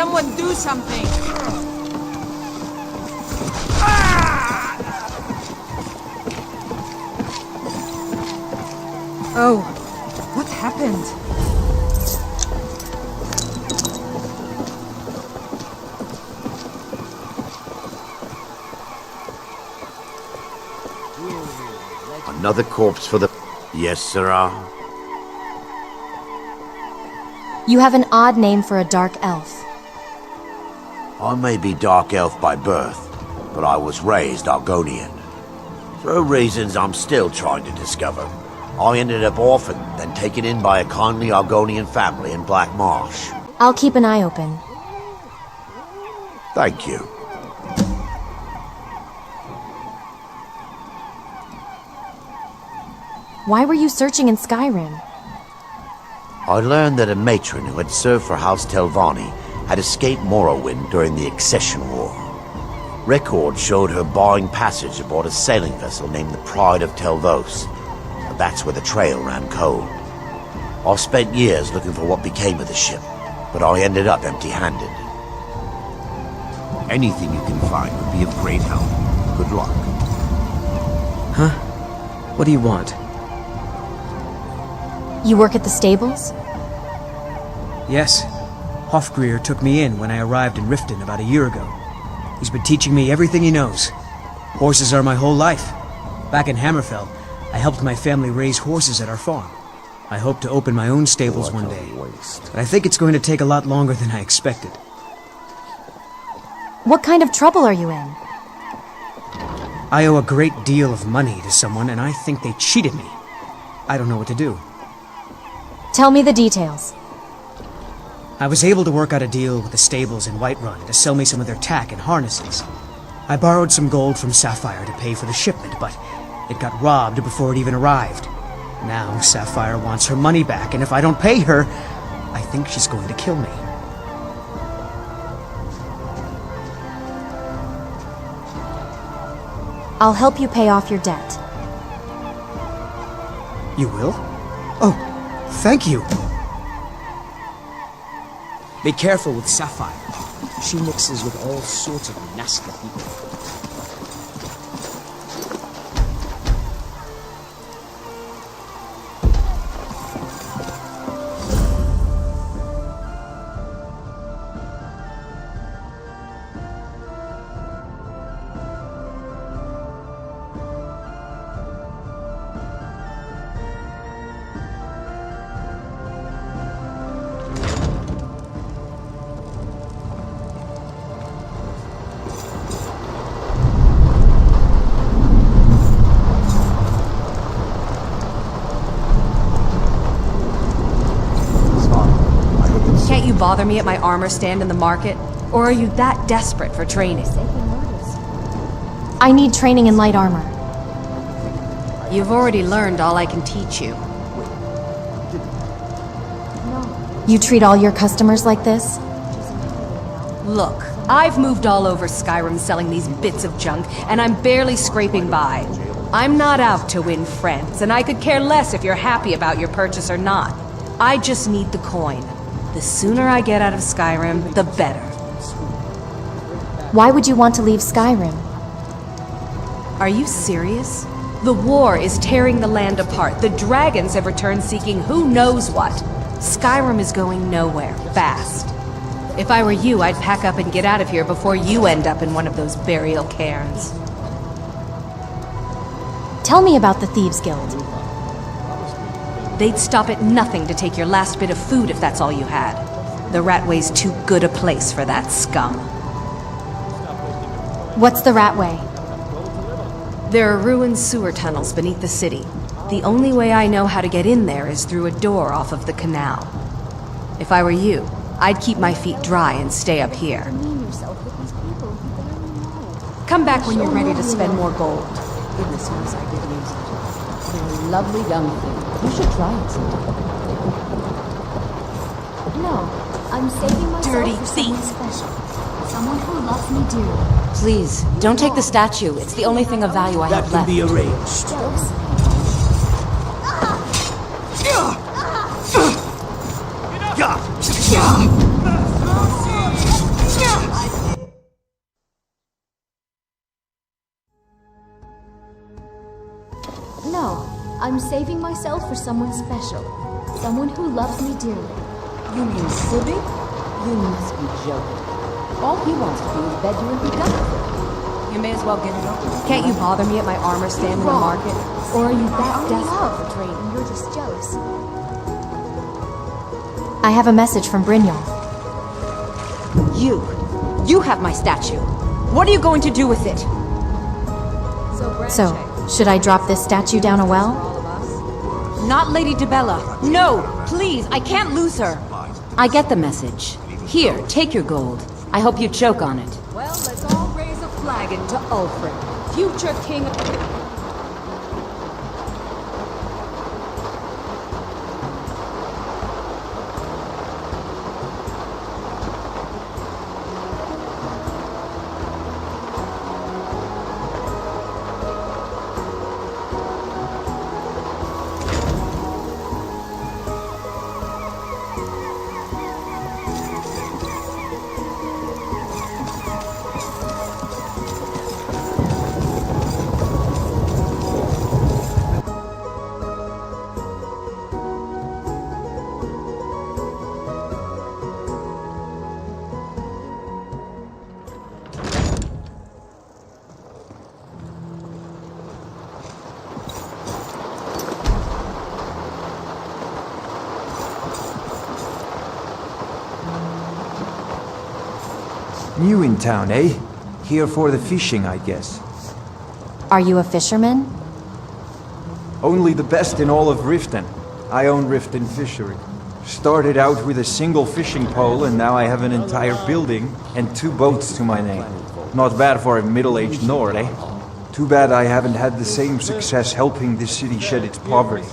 Someone do something! Oh, what happened? Another corpse for the... Yes, sirrah. You have an odd name for a dark elf. I may be dark elf by birth, but I was raised Argonian. For reasons I'm still trying to discover, I ended up orphaned, then taken in by a kindly Argonian family in Black Marsh. I'll keep an eye open. Thank you. Why were you searching in Skyrim? I learned that a matron who had served for House Telvanni had escaped Morrowind during the Accession War. Records showed her barring passage aboard a sailing vessel named the Pride of Telvos. But that's where the trail ran cold. I spent years looking for what became of the ship, but I ended up empty-handed. Anything you can find would be of great help. Good luck. Huh? What do you want? You work at the stables? Yes. Hofgreer took me in when I arrived in Riften about a year ago. He's been teaching me everything he knows. Horses are my whole life. Back in Hammerfell, I helped my family raise horses at our farm. I hope to open my own stables one day, but I think it's going to take a lot longer than I expected. What kind of trouble are you in? I owe a great deal of money to someone, and I think they cheated me. I don't know what to do. Tell me the details. I was able to work out a deal with the stables in Whiterun to sell me some of their tack and harnesses. I borrowed some gold from Sapphire to pay for the shipment, but it got robbed before it even arrived. Now Sapphire wants her money back, and if I don't pay her, I think she's going to kill me. I'll help you pay off your debt. You will? Oh, thank you! Be careful with Sapphire. She mixes with all sorts of nasty people. Can't you bother me at my armor stand in the market? Or are you that desperate for training? I need training in light armor. You've already learned all I can teach you. You treat all your customers like this? Look, I've moved all over Skyrim selling these bits of junk, and I'm barely scraping by. I'm not out to win friends, and I could care less if you're happy about your purchase or not. I just need the coin. The sooner I get out of Skyrim, the better. Why would you want to leave Skyrim? Are you serious? The war is tearing the land apart. The dragons have returned seeking who knows what. Skyrim is going nowhere, fast. If I were you, I'd pack up and get out of here before you end up in one of those burial cairns. Tell me about the Thieves Guild. They'd stop at nothing to take your last bit of food if that's all you had. The Ratway's too good a place for that scum. What's the Ratway? There are ruined sewer tunnels beneath the city. The only way I know how to get in there is through a door off of the canal. If I were you, I'd keep my feet dry and stay up here. Come back when you're ready to spend more gold. Goodness knows I could use it. They're a lovely young thing. You should try it sometime. No, I'm saving myself Dirty for someone thief. special. Someone who loves me dearly. Please, don't take the statue. It's the only thing of value I have left. That can be arranged. No, I'm saving myself for someone special. Someone who loves me dearly. You mean Sibby? You must be joking. All he wants to do is bed you and be done with it. You may as well get it over. Can't you bother me at my armor stand in the market? Or are you that desperate for trade and you're just jealous? I have a message from Brynjolf. You have my statue. What are you going to do with it? So, should I drop this statue down a well? Not Lady Dibella. No, please, I can't lose her. I get the message. Here, take your gold. I hope you choke on it. Well, let's all raise a flagon to Ulfric, future king of... New in town, eh? Here for the fishing, I guess. Are you a fisherman? Only the best in all of Riften. I own Riften Fishery. Started out with a single fishing pole and now I have an entire building and 2 boats to my name. Not bad for a middle-aged Nord, eh? Too bad I haven't had the same success helping this city shed its poverty.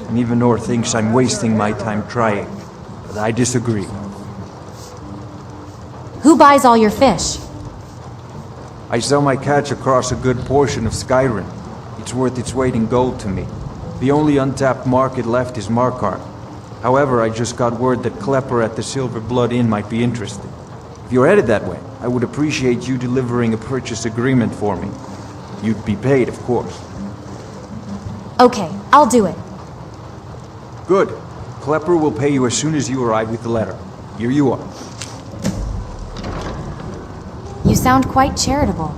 And even Nord thinks I'm wasting my time trying. But I disagree. Who buys all your fish? I sell my catch across a good portion of Skyrim. It's worth its weight in gold to me. The only untapped market left is Markarth. However, I just got word that Klepper at the Silver Blood Inn might be interested. If you're headed that way, I would appreciate you delivering a purchase agreement for me. You'd be paid, of course. Okay, I'll do it. Good. Klepper will pay you as soon as you arrive with the letter. Here you are. You sound quite charitable.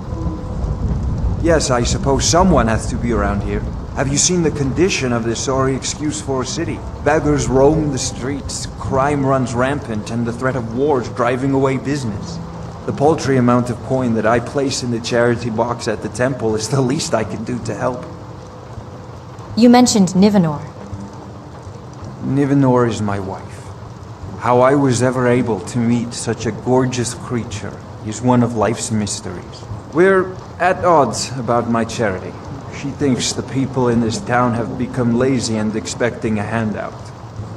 Yes, I suppose someone has to be around here. Have you seen the condition of this sorry excuse for a city? Beggars roam the streets, crime runs rampant, and the threat of war's driving away business. The paltry amount of coin that I place in the charity box at the temple is the least I can do to help. You mentioned Nivenor. Nivenor is my wife. How I was ever able to meet such a gorgeous creature is one of life's mysteries. We're at odds about my charity. She thinks the people in this town have become lazy and expecting a handout.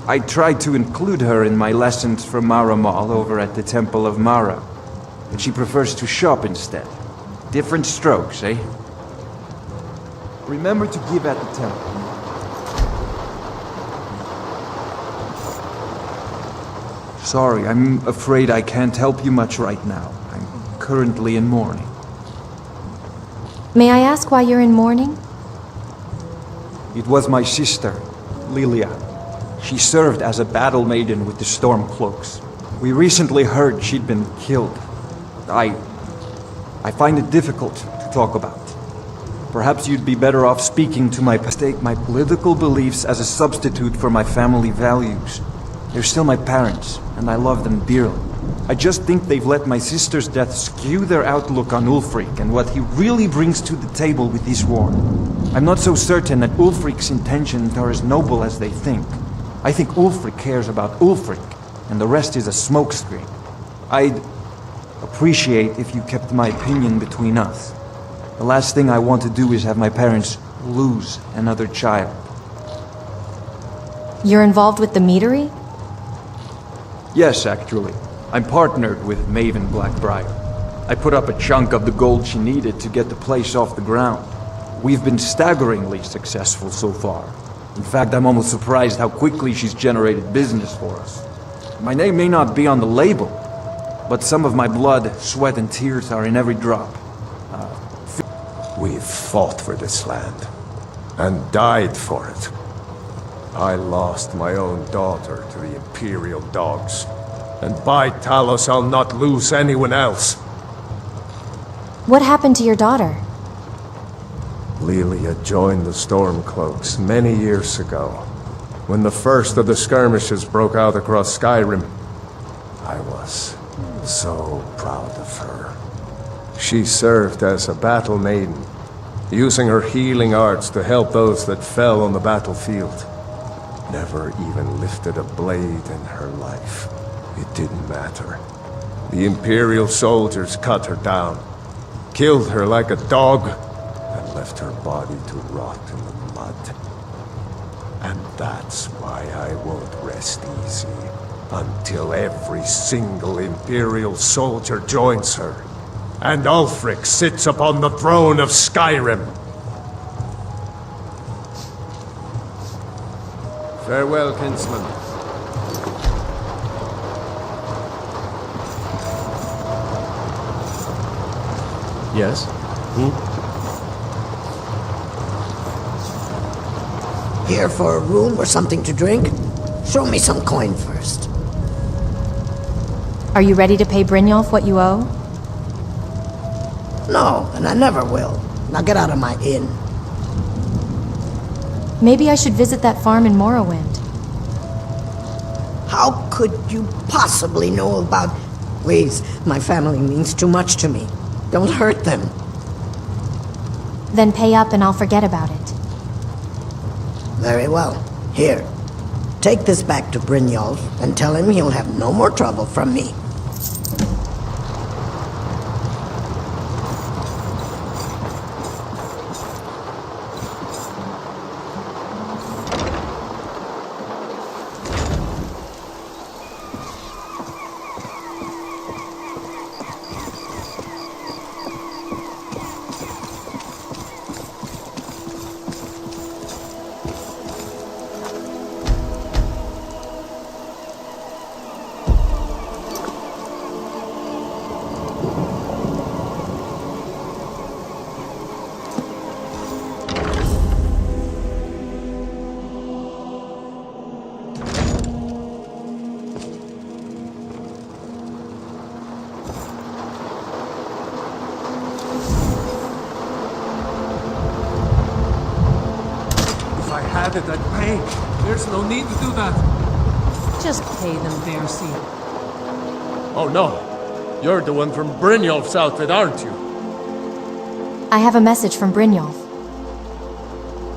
I tried to include her in my lessons from Maramal over at the Temple of Mara, but she prefers to shop instead. Different strokes, eh? Remember to give at the temple. Sorry, I'm afraid I can't help you much right now. I'm currently in mourning. May I ask why you're in mourning? It was my sister, Lilia. She served as a battle maiden with the Stormcloaks. We recently heard she'd been killed. I find it difficult to talk about. Perhaps you'd be better off speaking to my political beliefs as a substitute for my family values. They're still my parents, and I love them dearly. I just think they've let my sister's death skew their outlook on Ulfric and what he really brings to the table with this war. I'm not so certain that Ulfric's intentions are as noble as they think. I think Ulfric cares about Ulfric, and the rest is a smokescreen. I'd appreciate if you kept my opinion between us. The last thing I want to do is have my parents lose another child. You're involved with the meadery? Yes, actually. I'm partnered with Maven Blackbriar. I put up a chunk of the gold she needed to get the place off the ground. We've been staggeringly successful so far. In fact, I'm almost surprised how quickly she's generated business for us. My name may not be on the label, but some of my blood, sweat, and tears are in every drop. We've fought for this land. and died for it. I lost my own daughter to the Imperial dogs, and by Talos I'll not lose anyone else. What happened to your daughter? Lilia joined the Stormcloaks many years ago, when the first of the skirmishes broke out across Skyrim. I was so proud of her. She served as a battle maiden, using her healing arts to help those that fell on the battlefield. Never even lifted a blade in her life. It didn't matter. The Imperial soldiers cut her down, killed her like a dog, and left her body to rot in the mud. And that's why I won't rest easy until every single Imperial soldier joins her, and Ulfric sits upon the throne of Skyrim. Farewell, kinsman. Yes? Here for a room or something to drink? Show me some coin first. Are you ready to pay Brynjolf what you owe? No, and I never will. Now get out of my inn. Maybe I should visit that farm in Morrowind. How could you possibly know about... Please, my family means too much to me. Don't hurt them. Then pay up and I'll forget about it. Very well. Here. Take this back to Brynjolf and tell him he'll have no more trouble from me. I'd pay. There's no need to do that. Just pay them, Bercy. Oh no. You're the one from Brynjolf's outfit, aren't you? I have a message from Brynjolf.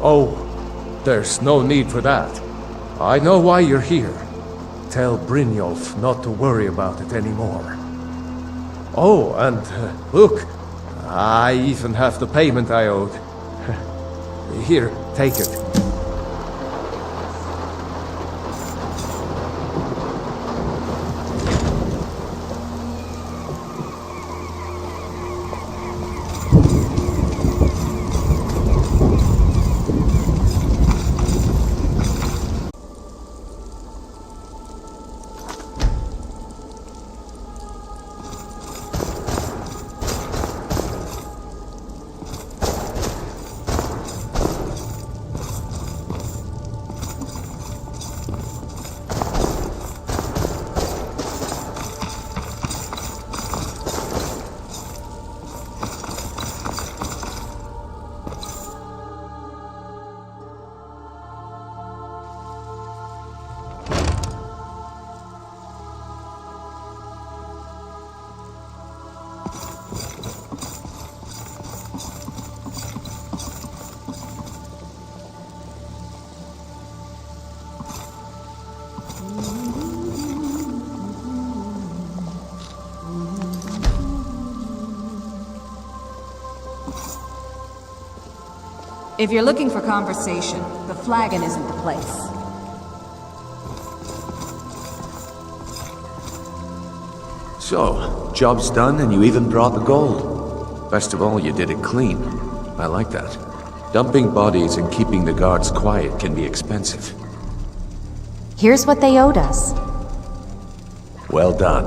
Oh, there's no need for that. I know why you're here. Tell Brynjolf not to worry about it anymore. Oh, and look, I even have the payment I owed. Here, take it. If you're looking for conversation, the flagon isn't the place. So, job's done and you even brought the gold. Best of all, you did it clean. I like that. Dumping bodies and keeping the guards quiet can be expensive. Here's what they owed us. Well done.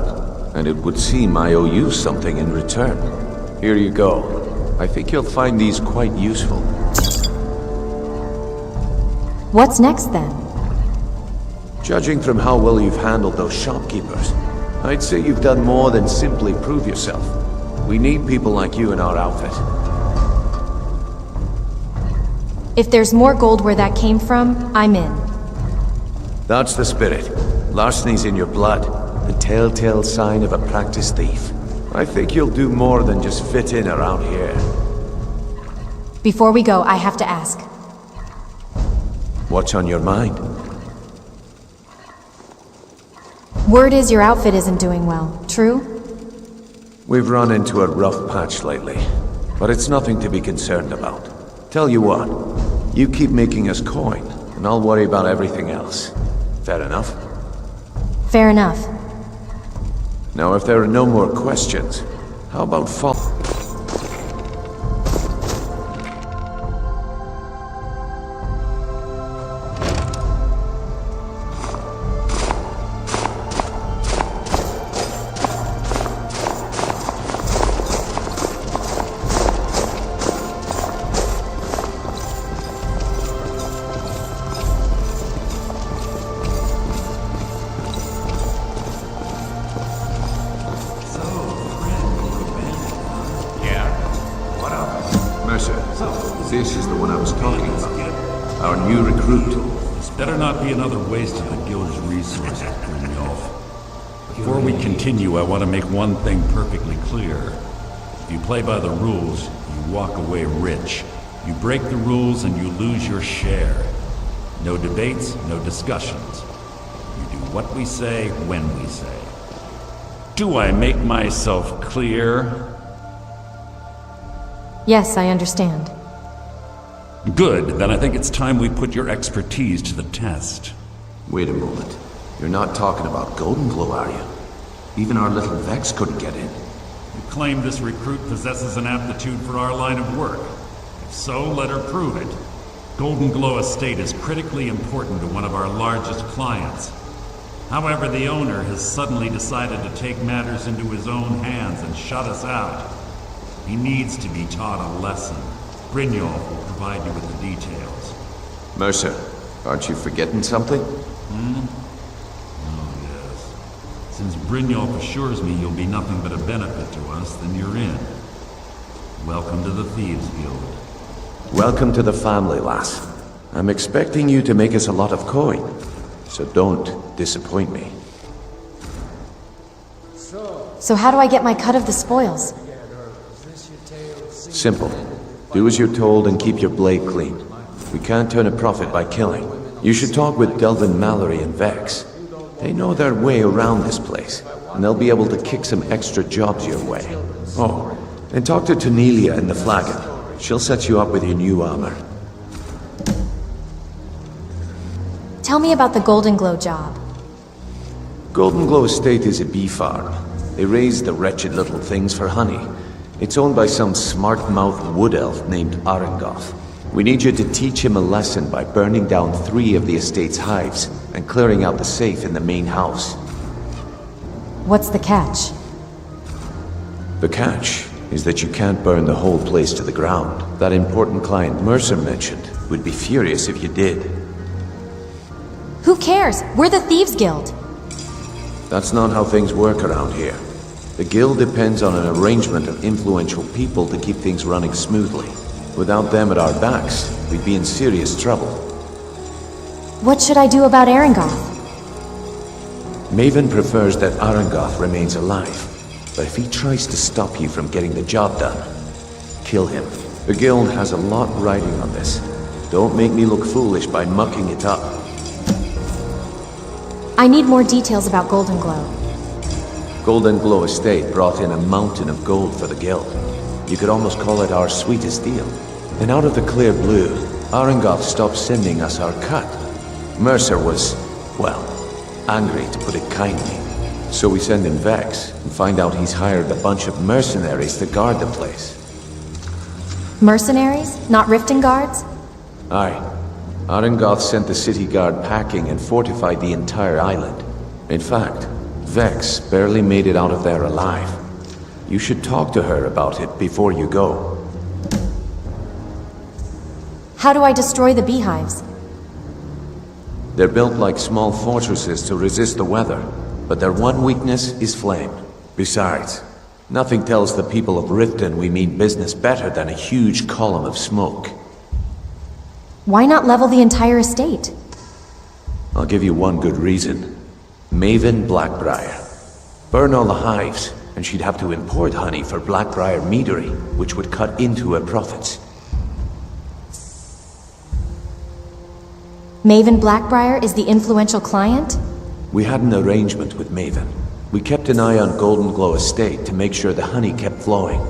And it would seem I owe you something in return. Here you go. I think you'll find these quite useful. What's next then? Judging from how well you've handled those shopkeepers, I'd say you've done more than simply prove yourself. We need people like you in our outfit. If there's more gold where that came from, I'm in. That's the spirit. Larceny's in your blood. The telltale sign of a practiced thief. I think you'll do more than just fit in around here. Before we go, I have to ask. What's on your mind? Word is your outfit isn't doing well, true? We've run into a rough patch lately, but it's nothing to be concerned about. Tell you what, you keep making us coin, and I'll worry about everything else. Fair enough? Fair enough. Now, if there are no more questions, how about This is the one I was talking about. Our new recruit. This better not be another waste of the guild's resources, Brynjolf. Before we continue, I want to make one thing perfectly clear. If you play by the rules, you walk away rich. You break the rules and you lose your share. No debates, no discussions. You do what we say, when we say. Do I make myself clear? Yes, I understand. Good, then I think it's time we put your expertise to the test. Wait a moment. You're not talking about Golden Glow, are you? Even our little Vex couldn't get in. You claim this recruit possesses an aptitude for our line of work. If so, let her prove it. Golden Glow Estate is critically important to one of our largest clients. However, the owner has suddenly decided to take matters into his own hands and shut us out. He needs to be taught a lesson. Brynjolf will provide you with the details. Mercer, aren't you forgetting something? Oh, yes. Since Brynjolf assures me you'll be nothing but a benefit to us, then you're in. Welcome to the Thieves Guild. Welcome to the family, lass. I'm expecting you to make us a lot of coin, so don't disappoint me. So how do I get my cut of the spoils? Simple. Do as you're told and keep your blade clean. We can't turn a profit by killing. You should talk with Delvin Mallory and Vex. They know their way around this place, and they'll be able to kick some extra jobs your way. Oh, and talk to Tanelia in the Flagon. She'll set you up with your new armor. Tell me about the Golden Glow job. Golden Glow Estate is a bee farm. They raise the wretched little things for honey. It's owned by some smart-mouthed wood elf named Arengoth. We need you to teach him a lesson by burning down 3 of the estate's hives and clearing out the safe in the main house. What's the catch? The catch is that you can't burn the whole place to the ground. That important client Mercer mentioned would be furious if you did. Who cares? We're the Thieves Guild. That's not how things work around here. The guild depends on an arrangement of influential people to keep things running smoothly. Without them at our backs, we'd be in serious trouble. What should I do about Arengoth? Maven prefers that Arengoth remains alive, but if he tries to stop you from getting the job done, kill him. The guild has a lot riding on this. Don't make me look foolish by mucking it up. I need more details about Golden Glow. Golden Glow Estate brought in a mountain of gold for the guild. You could almost call it our sweetest deal. And out of the clear blue, Arengoth stopped sending us our cut. Mercer was, well, angry to put it kindly. So we send in Vex and find out he's hired a bunch of mercenaries to guard the place. Mercenaries? Not Riften guards? Aye. Arengoth sent the city guard packing and fortified the entire island. In fact, Vex barely made it out of there alive. You should talk to her about it before you go. How do I destroy the beehives? They're built like small fortresses to resist the weather, but their one weakness is flame. Besides, nothing tells the people of Riften we mean business better than a huge column of smoke. Why not level the entire estate? I'll give you one good reason. Maven Blackbriar. Burn all the hives, and she'd have to import honey for Blackbriar meadery, which would cut into her profits. Maven Blackbriar is the influential client? We had an arrangement with Maven. We kept an eye on Golden Glow Estate to make sure the honey kept flowing.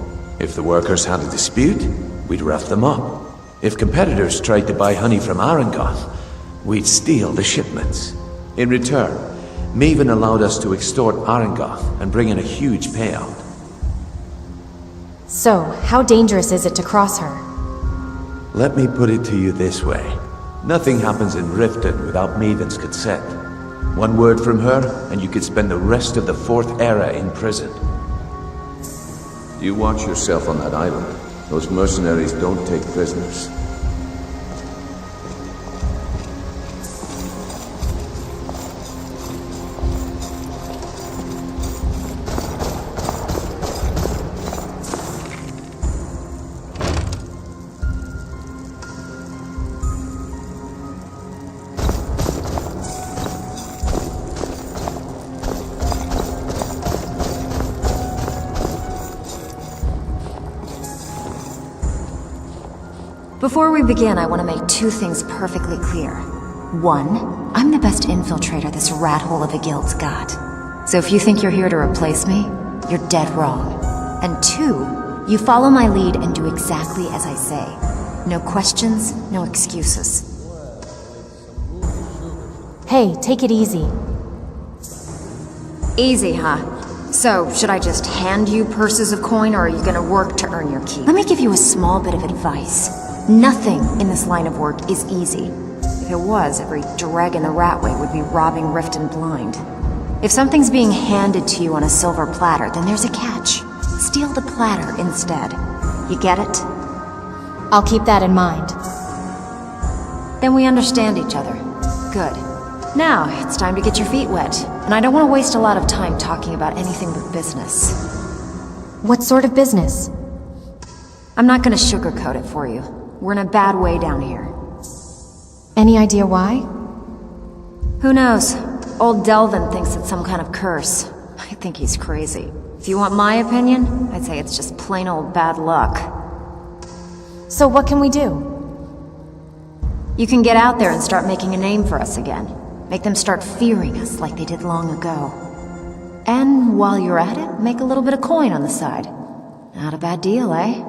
If the workers had a dispute, we'd rough them up. If competitors tried to buy honey from Arangoth, we'd steal the shipments. In return, Maven allowed us to extort Arangoth and bring in a huge payout. So, how dangerous is it to cross her? Let me put it to you this way. Nothing happens in Riften without Maven's consent. One word from her, and you could spend the rest of the Fourth Era in prison. You watch yourself on that island. Those mercenaries don't take prisoners. Before we begin, I want to make two things perfectly clear. One, I'm the best infiltrator this rat hole of a guild's got. So if you think you're here to replace me, you're dead wrong. And two, you follow my lead and do exactly as I say. No questions, no excuses. Hey, take it easy. Easy, huh? So, should I just hand you purses of coin, or are you gonna work to earn your keep? Let me give you a small bit of advice. Nothing in this line of work is easy. If it was, every dreg in the Ratway would be robbing Riften blind. If something's being handed to you on a silver platter, then there's a catch. Steal the platter instead. You get it? I'll keep that in mind. Then we understand each other. Good. Now, it's time to get your feet wet. And I don't want to waste a lot of time talking about anything but business. What sort of business? I'm not gonna sugarcoat it for you. We're in a bad way down here. Any idea why? Who knows? Old Delvin thinks it's some kind of curse. I think he's crazy. If you want my opinion, I'd say it's just plain old bad luck. So what can we do? You can get out there and start making a name for us again. Make them start fearing us like they did long ago. And while you're at it, make a little bit of coin on the side. Not a bad deal, eh?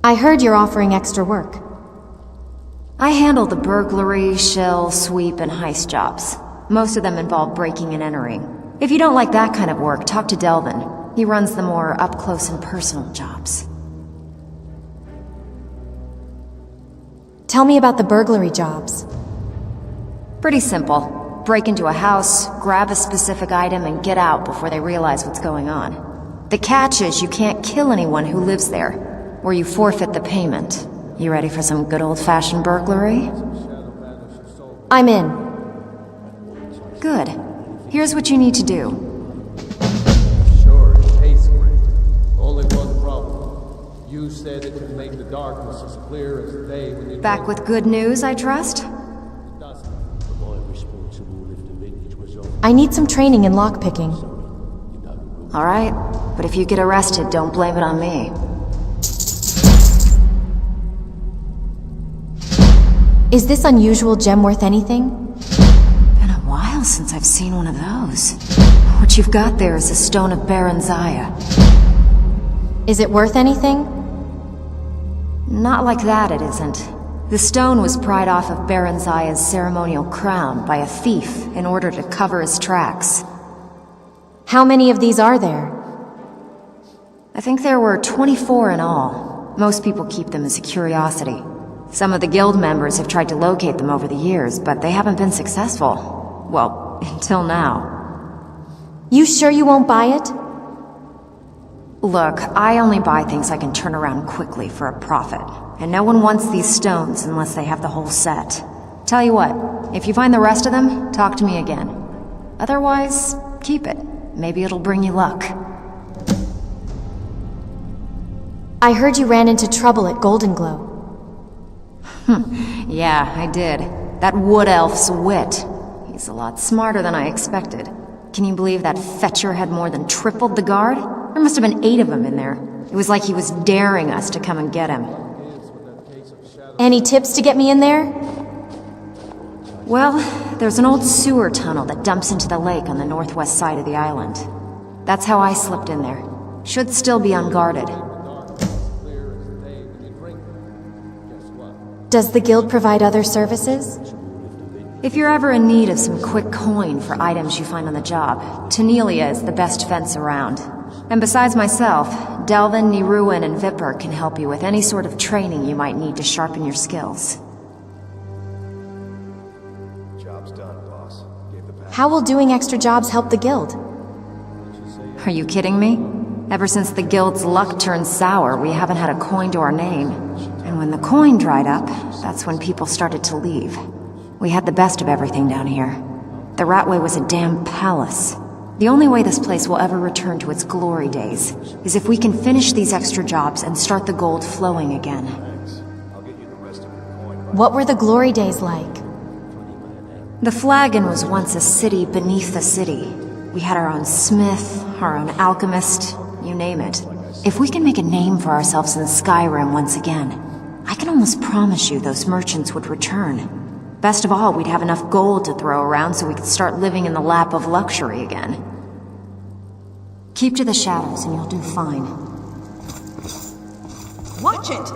I heard you're offering extra work. I handle the burglary, shell, sweep, and heist jobs. Most of them involve breaking and entering. If you don't like that kind of work, talk to Delvin. He runs the more up-close and personal jobs. Tell me about the burglary jobs. Pretty simple. Break into a house, grab a specific item, and get out before they realize what's going on. The catch is you can't kill anyone who lives there, or you forfeit the payment. You ready for some good old-fashioned burglary? I'm in. Good. Here's what you need to do. Sure, it tastes great. Only one problem. You said it could make the darkness as clear as day when you... Back with good news, I trust? I need some training in lockpicking. Alright, but if you get arrested, don't blame it on me. Is this unusual gem worth anything? Been a while since I've seen one of those. What you've got there is a stone of Baron Zaya. Is it worth anything? Not like that, it isn't. The stone was pried off of Baron Zaya's ceremonial crown by a thief in order to cover his tracks. How many of these are there? I think there were 24 in all. Most people keep them as a curiosity. Some of the guild members have tried to locate them over the years, but they haven't been successful. Well, until now. You sure you won't buy it? Look, I only buy things I can turn around quickly for a profit. And no one wants these stones unless they have the whole set. Tell you what, if you find the rest of them, talk to me again. Otherwise, keep it. Maybe it'll bring you luck. I heard you ran into trouble at Golden Glow. Yeah, I did. That wood elf's wit. He's a lot smarter than I expected. Can you believe that fetcher had more than tripled the guard? There must have been 8 of them in there. It was like he was daring us to come and get him. Any tips to get me in there? Well, there's an old sewer tunnel that dumps into the lake on the northwest side of the island. That's how I slipped in there. Should still be unguarded. Does the guild provide other services? If you're ever in need of some quick coin for items you find on the job, Tanelia is the best fence around. And besides myself, Delvin, Niruin, and Vipper can help you with any sort of training you might need to sharpen your skills. Job's done, boss. How will doing extra jobs help the guild? Are you kidding me? Ever since the guild's luck turned sour, we haven't had a coin to our name. And when the coin dried up, that's when people started to leave. We had the best of everything down here. The Ratway was a damn palace. The only way this place will ever return to its glory days is if we can finish these extra jobs and start the gold flowing again. What were the glory days like? The Flagon was once a city beneath the city. We had our own smith, our own alchemist, you name it. If we can make a name for ourselves in Skyrim once again, I can almost promise you those merchants would return. Best of all, we'd have enough gold to throw around so we could start living in the lap of luxury again. Keep to the shadows and you'll do fine. Watch it!